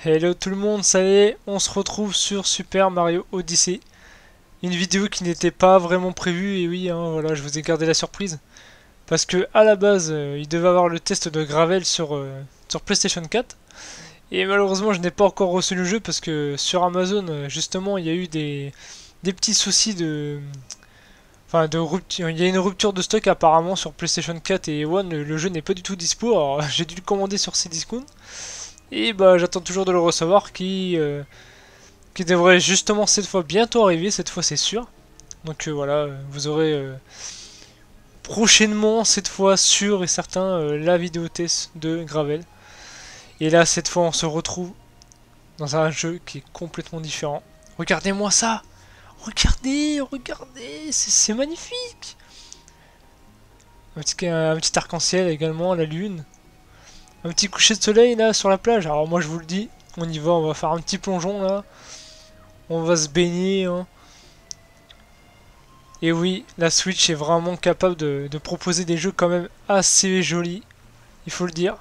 Hello tout le monde, ça y est, on se retrouve sur Super Mario Odyssey. Une vidéo qui n'était pas vraiment prévue, et oui, hein, voilà, je vous ai gardé la surprise. Parce que à la base, il devait avoir le test de Gravel sur PlayStation 4. Et malheureusement, je n'ai pas encore reçu le jeu parce que sur Amazon, justement, il y a eu des petits soucis de... Enfin, de rupture. Il y a une rupture de stock apparemment sur PlayStation 4 et One, le jeu n'est pas du tout dispo. Alors j'ai dû le commander sur Cdiscount. Et bah j'attends toujours de le recevoir qui devrait justement cette fois bientôt arriver, cette fois c'est sûr. Donc voilà, vous aurez prochainement cette fois sûr et certain la vidéo test de Gravel. Et là cette fois on se retrouve dans un jeu qui est complètement différent. Regardez-moi ça. Regardez, c'est magnifique. Un petit arc-en-ciel également, la lune. Un petit coucher de soleil là sur la plage. Alors moi je vous le dis, on y va, on va faire un petit plongeon là. On va se baigner, hein. Et oui, la Switch est vraiment capable de proposer des jeux quand même assez jolis, il faut le dire.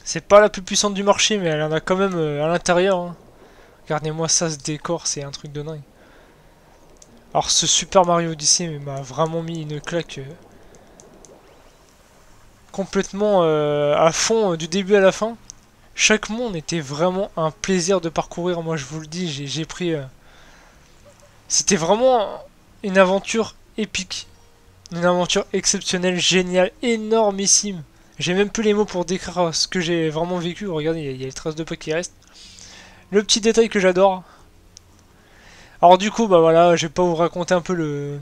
C'est pas la plus puissante du marché, mais elle en a quand même à l'intérieur, hein. Regardez-moi ça, ce décor, c'est un truc de dingue. Alors ce Super Mario Odyssey m'a vraiment mis une claque complètement à fond du début à la fin. Chaque monde était vraiment un plaisir de parcourir, moi je vous le dis, j'ai pris... C'était vraiment une aventure épique. Une aventure exceptionnelle, géniale, énormissime. J'ai même plus les mots pour décrire ce que j'ai vraiment vécu. Regardez, il y a les traces de pas qui restent. Le petit détail que j'adore. Alors du coup, bah voilà, je vais pas vous raconter un peu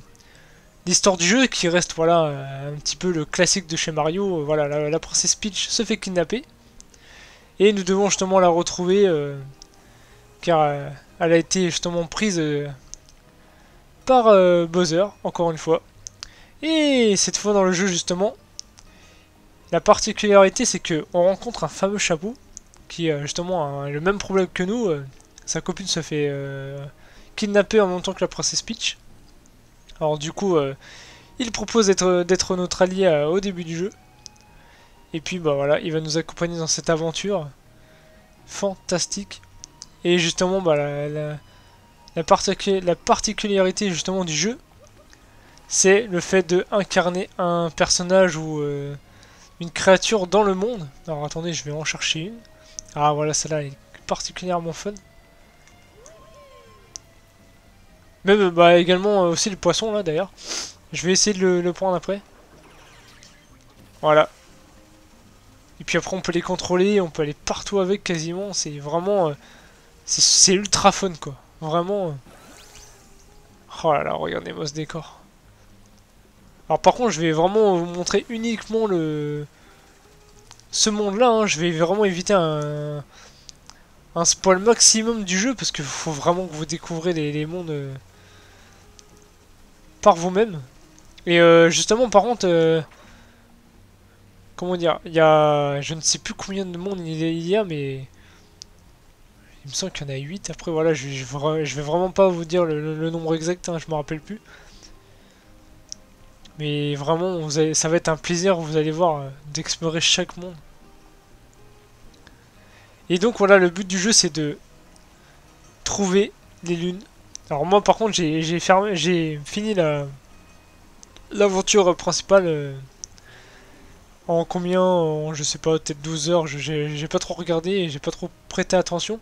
l'histoire du jeu qui reste voilà un petit peu le classique de chez Mario. Voilà, la princesse Peach se fait kidnapper et nous devons justement la retrouver car elle a été justement prise par Bowser, encore une fois. Et cette fois dans le jeu justement, la particularité, c'est que on rencontre un fameux chapeau qui justement a le même problème que nous. Sa copine se fait kidnapper en même temps que la princesse Peach. Alors du coup, il propose d'être notre allié au début du jeu. Et puis bah voilà, il va nous accompagner dans cette aventure fantastique. Et justement, bah, la particularité justement du jeu, c'est le fait de incarner un personnage ou une créature dans le monde. Alors attendez, je vais en chercher une. Ah voilà, celle-là est particulièrement fun. Même bah également aussi le poisson là d'ailleurs. Je vais essayer de le prendre après. Voilà. Et puis après on peut les contrôler, on peut aller partout avec quasiment. C'est vraiment... c'est ultra fun quoi. Vraiment... Oh là là, regardez-moi ce décor. Alors par contre je vais vraiment vous montrer uniquement ce monde là, hein. Je vais vraiment éviter un spoil maximum du jeu parce qu'il faut vraiment que vous découvrez les mondes par vous-même. Et justement, par contre, comment dire, il y a, je ne sais plus combien de monde il y a, mais il me semble qu'il y en a 8. Après, voilà, je vais vraiment pas vous dire le nombre exact, hein, je me rappelle plus. Mais vraiment, ça va être un plaisir, vous allez voir, d'explorer chaque monde. Et donc voilà, le but du jeu, c'est de trouver les lunes. Alors moi, par contre, j'ai fini l'aventure principale. En combien, je sais pas, peut-être 12 heures, j'ai pas trop regardé et j'ai pas trop prêté attention.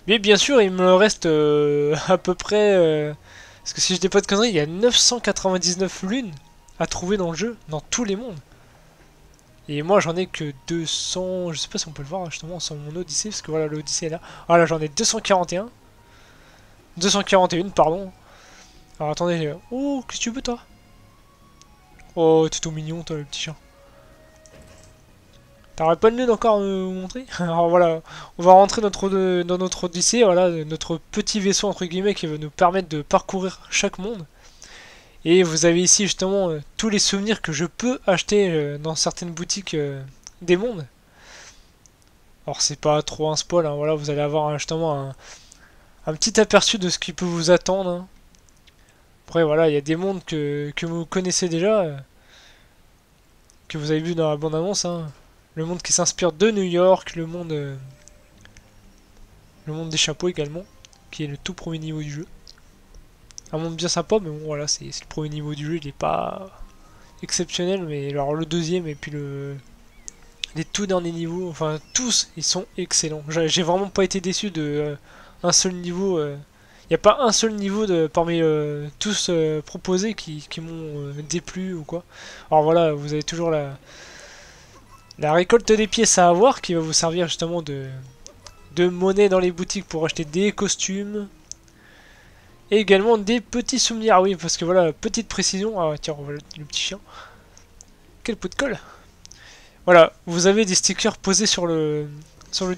Mais bien sûr, il me reste à peu près... parce que si je dis pas de conneries, il y a 999 lunes à trouver dans le jeu, dans tous les mondes. Et moi j'en ai que 200, je sais pas si on peut le voir justement sur mon Odyssée, parce que voilà, l'Odyssée est là. Voilà, j'en ai 241. 241, pardon. Alors attendez, oh, qu'est-ce que tu veux toi? Oh, t'es tout mignon toi, le petit chien. T'aurais pas le nez d'encore me montrer? Alors voilà, on va rentrer dans notre Odyssée, voilà, notre petit vaisseau entre guillemets qui va nous permettre de parcourir chaque monde. Et vous avez ici justement tous les souvenirs que je peux acheter dans certaines boutiques des mondes. Alors c'est pas trop un spoil, hein, voilà, vous allez avoir justement un petit aperçu de ce qui peut vous attendre, hein. Après voilà, il y a des mondes que vous connaissez déjà, que vous avez vu dans la bande-annonce, hein. Le monde qui s'inspire de New York, le monde Le monde des chapeaux également, qui est le tout premier niveau du jeu. Un monde bien sympa, mais bon voilà, c'est le premier niveau du jeu, il est pas exceptionnel, mais alors le deuxième et puis les tout derniers niveaux, enfin tous, ils sont excellents. J'ai vraiment pas été déçu de un seul niveau. Il n'y a pas un seul niveau parmi tous proposés qui m'ont déplu ou quoi. Alors voilà, vous avez toujours la récolte des pièces à avoir qui va vous servir justement de monnaie dans les boutiques pour acheter des costumes. Et également des petits souvenirs. Ah oui, parce que voilà, petite précision. Ah tiens, on voit le petit chien. Quel pot de colle. Voilà, vous avez des stickers posés sur le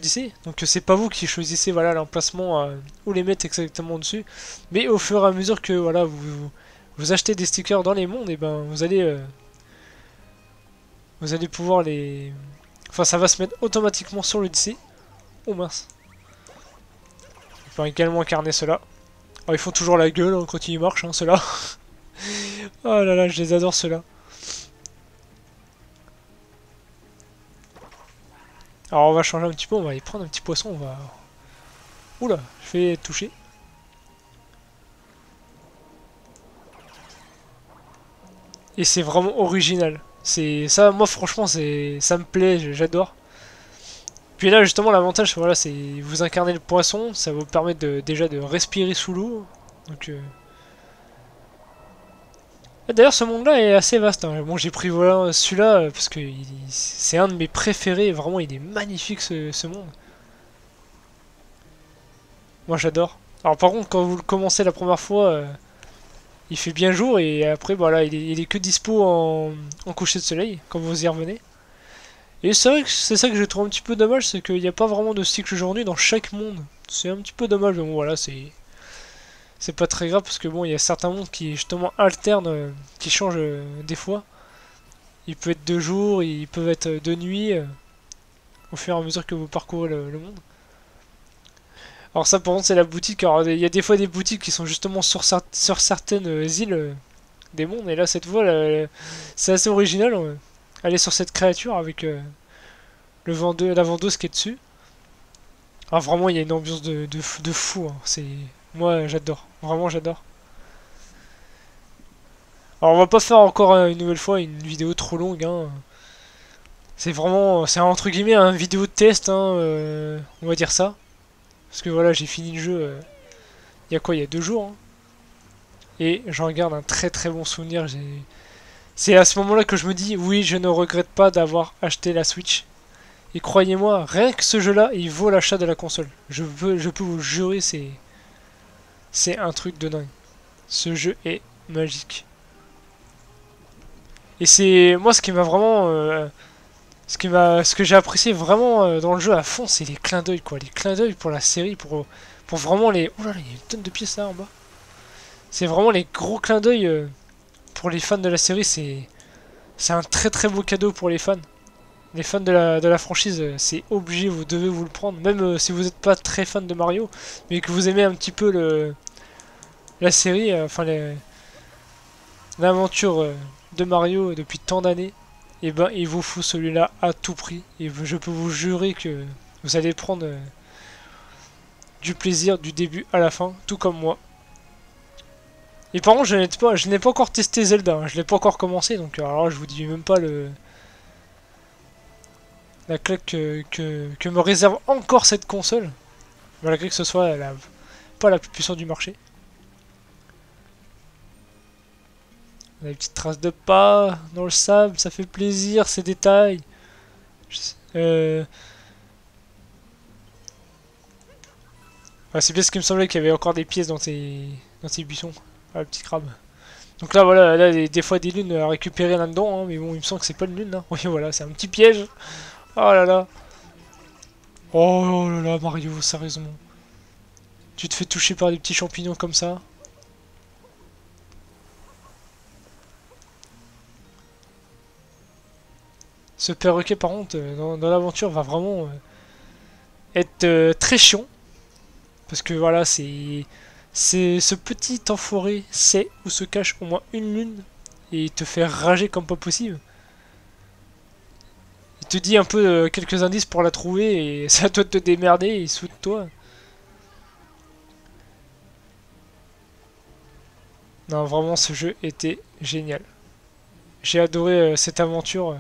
lycée. Donc c'est pas vous qui choisissez voilà l'emplacement où les mettre exactement dessus. Mais au fur et à mesure que voilà vous achetez des stickers dans les mondes, et ben vous allez pouvoir les. Enfin ça va se mettre automatiquement sur le lycée. Oh mince. On peut également incarner cela. Oh, ils font toujours la gueule hein, quand ils marchent, hein, ceux-là. Oh là là, je les adore ceux-là. Alors on va changer un petit peu, on va aller prendre un petit poisson, on va... Oula, je fais toucher. Et c'est vraiment original. C'est ça, moi franchement, ça me plaît, j'adore. Puis là justement l'avantage, voilà, c'est vous incarnez le poisson, ça vous permet déjà de respirer sous l'eau. Donc d'ailleurs, ce monde-là est assez vaste. Hein. Bon, j'ai pris voilà, celui-là parce que c'est un de mes préférés. Vraiment, il est magnifique ce monde. Moi, j'adore. Alors, par contre, quand vous le commencez la première fois, il fait bien jour et après, voilà, il est que dispo en coucher de soleil quand vous y revenez. Et c'est vrai que c'est ça que je trouve un petit peu dommage, c'est qu'il n'y a pas vraiment de cycle journée dans chaque monde. C'est un petit peu dommage, mais bon, voilà, c'est pas très grave parce que bon, il y a certains mondes qui justement alternent, qui changent des fois. Il peut être de jour, il peut être de nuit, au fur et à mesure que vous parcourez le monde. Alors ça par contre c'est la boutique, alors il y a des fois des boutiques qui sont justement sur certaines îles des mondes, et là cette fois c'est assez original, aller sur cette créature avec la vendeuse qui est dessus. Alors vraiment il y a une ambiance de fou, hein. Moi j'adore, vraiment j'adore. Alors on va pas faire encore une nouvelle fois une vidéo trop longue, hein. C'est vraiment, c'est entre guillemets un vidéo de test, hein, on va dire ça. Parce que voilà, j'ai fini le jeu il y a quoi, il y a 2 jours. Hein. Et j'en garde un très très bon souvenir. C'est à ce moment-là que je me dis, oui, je ne regrette pas d'avoir acheté la Switch. Et croyez-moi, rien que ce jeu-là, il vaut l'achat de la console. Je peux vous jurer, c'est un truc de dingue. Ce jeu est magique. Et c'est moi ce qui m'a vraiment ce que j'ai apprécié vraiment dans le jeu à fond, c'est les clins d'œil quoi, les clins d'œil pour la série, pour vraiment les. Oh là là, il y a une tonne de pièces là en bas. C'est vraiment les gros clins d'œil pour les fans de la série, c'est un très très beau cadeau pour les fans. Les fans de la franchise, c'est obligé, vous devez vous le prendre, même si vous n'êtes pas très fan de Mario, mais que vous aimez un petit peu la série, enfin l'aventure de Mario depuis tant d'années. Et ben il vous faut celui-là à tout prix. Et je peux vous jurer que vous allez prendre du plaisir du début à la fin, tout comme moi. Et par contre, je n'ai pas encore testé Zelda, hein. Je l'ai pas encore commencé, donc alors je vous dis même pas la claque que me réserve encore cette console, malgré que ce soit pas la plus puissante du marché. On a des petites traces de pas dans le sable, ça fait plaisir ces détails. Ah, c'est bien ce qui me semblait qu'il y avait encore des pièces dans ces buissons. Ah, le petit crabe. Donc là, voilà, là, des fois des lunes à récupérer là-dedans, hein, mais bon, il me semble que c'est pas une lune, là. Oui, voilà, c'est un petit piège. Oh là là. Oh là là, Mario, sérieusement. Tu te fais toucher par des petits champignons comme ça. Ce perroquet, par contre, dans l'aventure, va vraiment être très chiant. Parce que voilà, c'est ce petit enfoiré sait où se cache au moins une lune et il te fait rager comme pas possible. Il te dit un peu quelques indices pour la trouver et c'est à toi de te démerder et il se fout de toi. Non, vraiment, ce jeu était génial. J'ai adoré cette aventure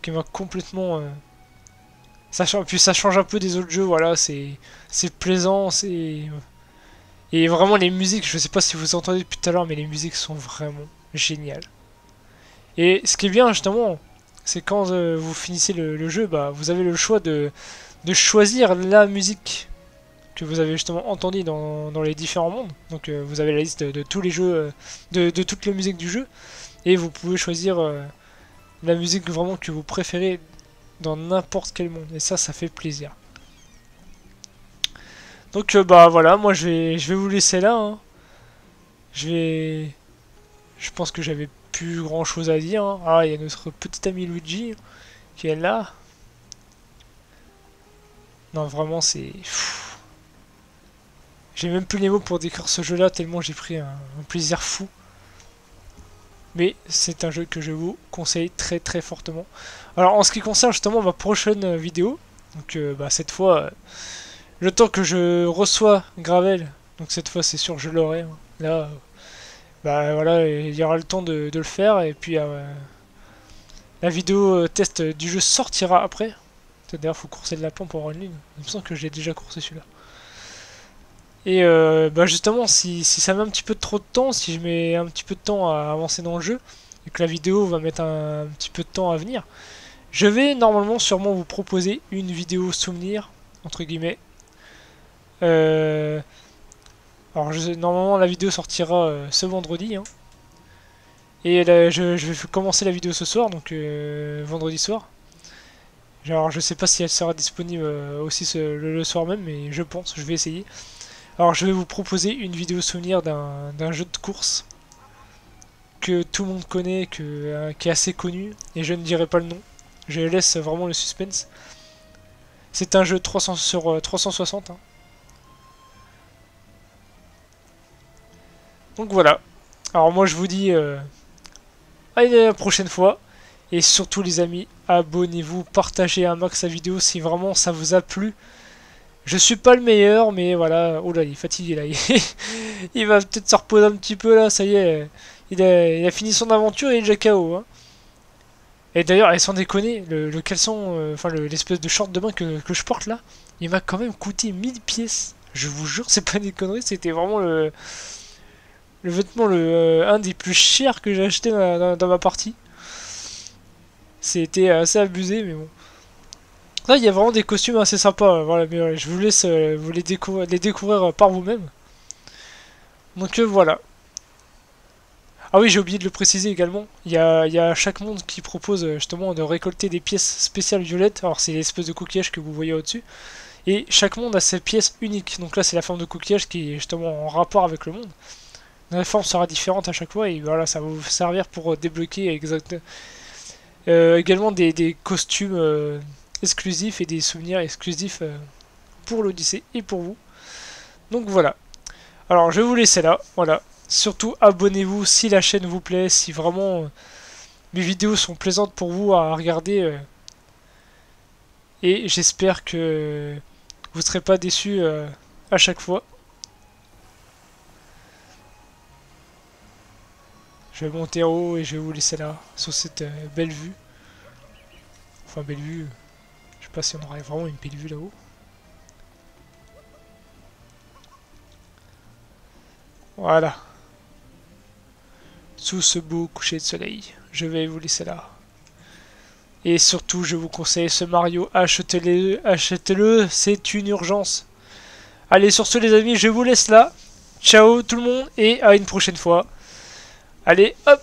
qui m'a complètement... Puis ça change un peu des autres jeux, voilà, c'est plaisant, c'est... Et vraiment les musiques, je sais pas si vous entendez depuis tout à l'heure, mais les musiques sont vraiment géniales. Et ce qui est bien justement, c'est quand vous finissez le jeu, bah, vous avez le choix de choisir la musique que vous avez justement entendue dans les différents mondes. Donc vous avez la liste de tous les jeux, de toutes les musiques du jeu, et vous pouvez choisir la musique vraiment que vous préférez dans n'importe quel monde. Et ça fait plaisir. Donc bah voilà, moi je vais vous laisser là. Hein. Je pense que j'avais plus grand chose à dire. Hein. Ah, il y a notre petit ami Luigi qui est là. Non, vraiment, c'est... J'ai même plus les mots pour décrire ce jeu-là, tellement j'ai pris un plaisir fou. Mais c'est un jeu que je vous conseille très très fortement. Alors, en ce qui concerne justement ma prochaine vidéo, donc bah, cette fois, le temps que je reçois Gravel, donc cette fois c'est sûr je l'aurai. Hein. Là, bah voilà, il y aura le temps de le faire, et puis la vidéo test du jeu sortira après. D'ailleurs, faut courser de la pompe pour avoir une ligne. Il me semble que j'ai déjà coursé celui-là. Et bah justement, si ça met un petit peu trop de temps, si je mets un petit peu de temps à avancer dans le jeu, et que la vidéo va mettre un petit peu de temps à venir, je vais normalement sûrement vous proposer une vidéo souvenir, entre guillemets. Alors normalement la vidéo sortira ce vendredi. Hein. Et là, je vais commencer la vidéo ce soir, donc vendredi soir. Alors je sais pas si elle sera disponible aussi le soir même, mais je pense, je vais essayer. Alors je vais vous proposer une vidéo souvenir d'un jeu de course que tout le monde connaît, qui est assez connu, et je ne dirai pas le nom. Je laisse vraiment le suspense. C'est un jeu 300 sur 360. Hein. Donc voilà. Alors moi je vous dis à la prochaine fois. Et surtout les amis, abonnez-vous, partagez un max la vidéo si vraiment ça vous a plu. Je suis pas le meilleur, mais voilà. Oh là, il est fatigué là. Il va peut-être se reposer un petit peu là, ça y est. Il a fini son aventure et il est déjà KO. Hein. Et d'ailleurs, sans déconner, le caleçon, enfin l'espèce de short de bain que je porte là, il m'a quand même coûté 1000 pièces. Je vous jure, c'est pas des conneries, c'était vraiment le vêtement un des plus chers que j'ai acheté dans ma partie. C'était assez abusé, mais bon. Là, il y a vraiment des costumes assez sympas. Voilà, mais je vous laisse vous les découvrir par vous-même. Donc voilà. Ah oui, j'ai oublié de le préciser également. Il y a chaque monde qui propose justement de récolter des pièces spéciales violettes. Alors c'est l'espèce de coquillage que vous voyez au-dessus. Et chaque monde a ses pièces uniques. Donc là, c'est la forme de coquillage qui est justement en rapport avec le monde. La forme sera différente à chaque fois et voilà, ça va vous servir pour débloquer également des costumes exclusifs et des souvenirs exclusifs pour l'Odyssée et pour vous. Donc voilà. Alors je vais vous laisser là. Voilà. Surtout abonnez-vous si la chaîne vous plaît, si vraiment mes vidéos sont plaisantes pour vous à regarder. Et j'espère que vous ne serez pas déçus à chaque fois. Je vais monter en haut et je vais vous laisser là, sur cette belle vue. Enfin, belle vue. Je sais pas si on aurait vraiment une belle vue là-haut. Voilà. Sous ce beau coucher de soleil. Je vais vous laisser là. Et surtout, je vous conseille ce Mario. Achetez-le, c'est une urgence. Allez, sur ce les amis, je vous laisse là. Ciao tout le monde et à une prochaine fois. Allez, hop!